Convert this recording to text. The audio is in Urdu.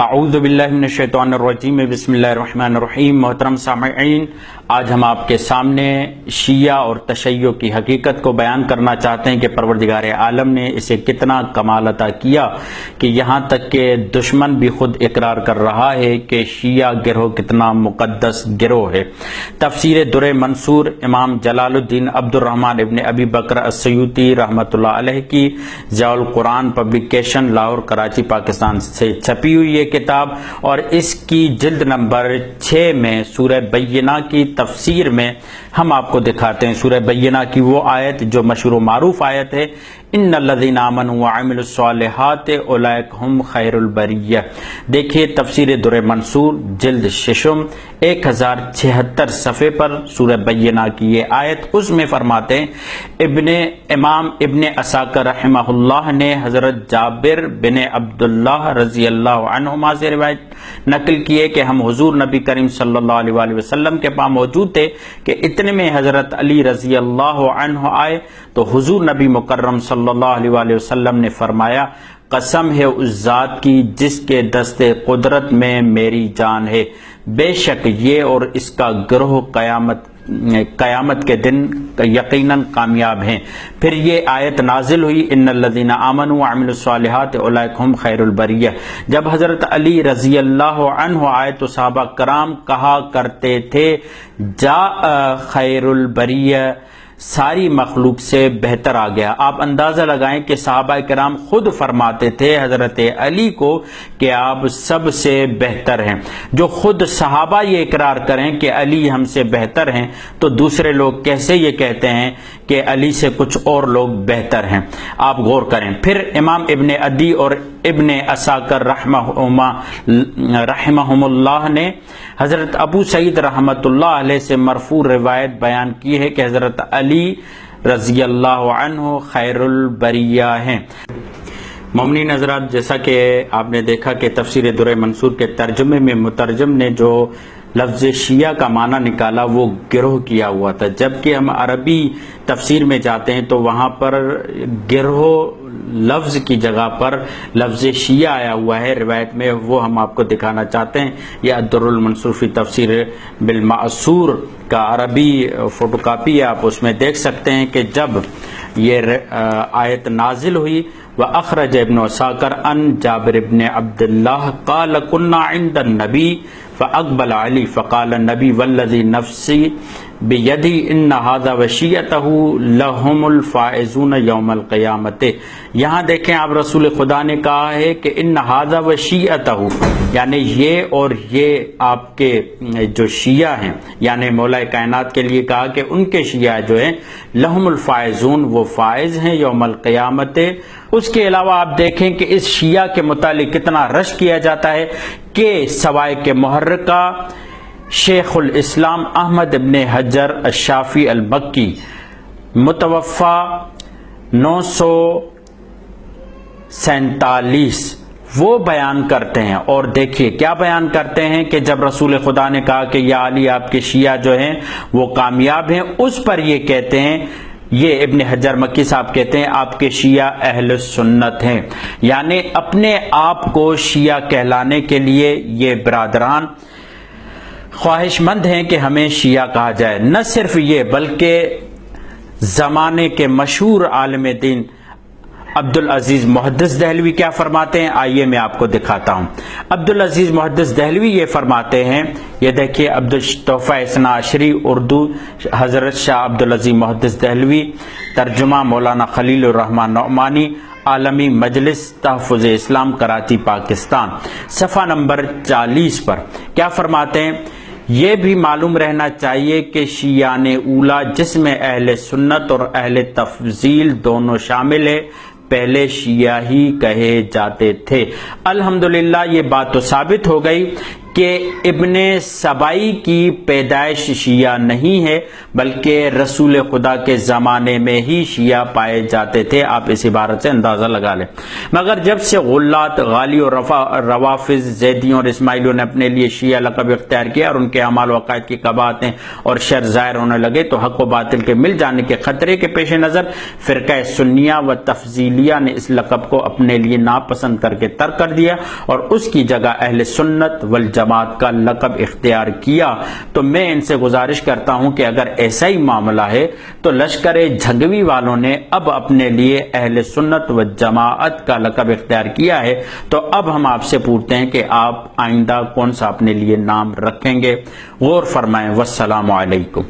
اعوذ باللہ من الشیطان الرجیم، بسم اللہ الرحمن الرحیم۔ محترم سامعین، آج ہم آپ کے سامنے شیعہ اور تشیع کی حقیقت کو بیان کرنا چاہتے ہیں کہ پروردگار عالم نے اسے کتنا کمال عطا کیا کہ یہاں تک کہ دشمن بھی خود اقرار کر رہا ہے کہ شیعہ گروہ کتنا مقدس گروہ ہے۔ تفسیر در منصور امام جلال الدین عبد الرحمن ابن ابی بکر السیوطی رحمۃ اللہ علیہ کی ضیاء القرآن پبلیکیشن لاہور کراچی پاکستان سے چھپی ہوئی کتاب، اور اس کی جلد نمبر 6 میں سورہ بینہ کی تفسیر میں ہم آپ کو دکھاتے ہیں سورہ بینہ کی وہ آیت جو مشہور و معروف آیت ہے، ان الذین آمنوا وعملوا الصالحات اولئک هم خیر البریہ۔ دیکھیے تفسیر در منصور جلد 6 1076 صفحے پر سورہ بینہ کی یہ آیت، اس میں فرماتے ہیں امام ابن عساکر رحمہ اللہ نے حضرت جابر بن عبداللہ رضی اللہ عنہما سے روایت نقل کی ہے کہ ہم حضور نبی کریم صلی اللہ علیہ وآلہ وسلم کے پاس موجود تھے کہ اتنے میں حضرت علی رضی اللہ عنہ آئے تو حضور نبی مکرم صلی اللہ علیہ وآلہ وسلم نے فرمایا، قسم ہے اس ذات کی جس کے دست قدرت میں میری جان ہے، بے شک یہ اور اس کا گروہ قیامت کے دن یقیناً کامیاب ہیں۔ پھر یہ آیت نازل ہوئی، ان الذین آمنوا وعملوا الصالحات اولئک هم خیر البریہ۔ جب حضرت علی رضی اللہ عنہ آئے تو صحابہ کرام کہا کرتے تھے، جاء خیر البریہ، ساری مخلوق سے بہتر آ گیا۔ آپ اندازہ لگائیں کہ صحابہ کرام خود فرماتے تھے حضرت علی کو کہ آپ سب سے بہتر ہیں۔ جو خود صحابہ یہ اقرار کریں کہ علی ہم سے بہتر ہیں تو دوسرے لوگ کیسے یہ کہتے ہیں کہ علی سے کچھ اور لوگ بہتر ہیں؟ آپ غور کریں۔ پھر امام ابن عدی اور ابن عساکر رحمہم اللہ نے حضرت ابو سعید رحمۃ اللہ علیہ سے مرفوع روایت بیان کی ہے کہ حضرت علی رضی اللہ عنہ خیر البریہ ہیں۔ مومنین حضرات، جیسا کہ آپ نے دیکھا کہ تفسیر در منصور کے ترجمے میں مترجم نے جو لفظ شیعہ کا معنی نکالا وہ گروہ کیا ہوا تھا، جبکہ ہم عربی تفسیر میں جاتے ہیں تو وہاں پر گروہ لفظ کی جگہ پر لفظ شیعہ آیا ہوا ہے روایت میں، وہ ہم آپ کو دکھانا چاہتے ہیں۔ یہ الدر المنصور فی تفسیر بالمعصور کا عربی فوٹو کاپی ہے، آپ اس میں دیکھ سکتے ہیں کہ جب یہ آیت نازل ہوئی، وَأَخْرَجَ ابن عساکر ان جابر ابن عبداللہ قال كنا عند النبی فأقبل علی فقال النبی والذی نفسی بیدی ان هذا وشیعته لهم الفائزون یوم القیامت۔ یہاں دیکھیں، آپ رسول خدا نے کہا ہے کہ ان هذا وشیعته، یعنی یہ اور یہ آپ کے جو شیعہ ہیں، یعنی مولا کائنات کے لیے کہا کہ ان کے شیعہ جو ہیں لهم الفائزون، وہ فائز ہیں یوم القیامت۔ اس کے علاوہ آپ دیکھیں کہ اس شیعہ کے متعلق کتنا رش کیا جاتا ہے کہ سوائے کے محرکہ شیخ الاسلام احمد ابن حجر الشافعی المکی متوفہ 947 وہ بیان کرتے ہیں، اور دیکھیے کیا بیان کرتے ہیں کہ جب رسول خدا نے کہا کہ یا علی آپ کے شیعہ جو ہیں وہ کامیاب ہیں، اس پر یہ کہتے ہیں، یہ ابن حجر مکی صاحب کہتے ہیں آپ کے شیعہ اہل سنت ہیں، یعنی اپنے آپ کو شیعہ کہلانے کے لیے یہ برادران خواہش مند ہیں کہ ہمیں شیعہ کہا جائے۔ نہ صرف یہ بلکہ زمانے کے مشہور عالم دین عبدالعزیز محدث دہلوی کیا فرماتے ہیں، آئیے میں آپ کو دکھاتا ہوں۔ عبدالعزیز محدث دہلوی یہ فرماتے ہیں، یہ دیکھیے عبدالتحفہ اثنا عشری اردو حضرت شاہ عبدالعزیز محدث دہلوی، ترجمہ مولانا خلیل الرحمن نعمانی، عالمی مجلس تحفظ اسلام کراچی پاکستان، صفحہ نمبر 40 پر کیا فرماتے ہیں، یہ بھی معلوم رہنا چاہیے کہ شیعان اولا جس میں اہل سنت اور اہل تفضیل دونوں شامل ہیں پہلے شیعہ ہی کہے جاتے تھے۔ الحمدللہ یہ بات تو ثابت ہو گئی کہ ابن سبائی کی پیدائش شیعہ نہیں ہے بلکہ رسول خدا کے زمانے میں ہی شیعہ پائے جاتے تھے۔ آپ اس عبارت سے اندازہ لگا لیں۔ مگر جب سے غلات، غالی اور روافظ، زیدیوں اور اسماعیلیوں نے اپنے لیے شیعہ لقب اختیار کیا اور ان کے اعمال و عقائد کی قباحتیں اور شر ظاہر ہونے لگے تو حق و باطل کے مل جانے کے خطرے کے پیش نظر فرقہ سنیہ و تفضیلیہ نے اس لقب کو اپنے لیے ناپسند کر کے ترک کر دیا اور اس کی جگہ اہل سنت والجماعت کا لقب اختیار کیا۔ تو میں ان سے گزارش کرتا ہوں کہ اگر ایسا ہی معاملہ ہے تو لشکر جھنگوی والوں نے اب اپنے لیے اہل سنت والجماعت کا لقب اختیار کیا ہے، تو اب ہم آپ سے پوچھتے ہیں کہ آپ آئندہ کون سا اپنے لیے نام رکھیں گے؟ غور فرمائیں۔ والسلام علیکم۔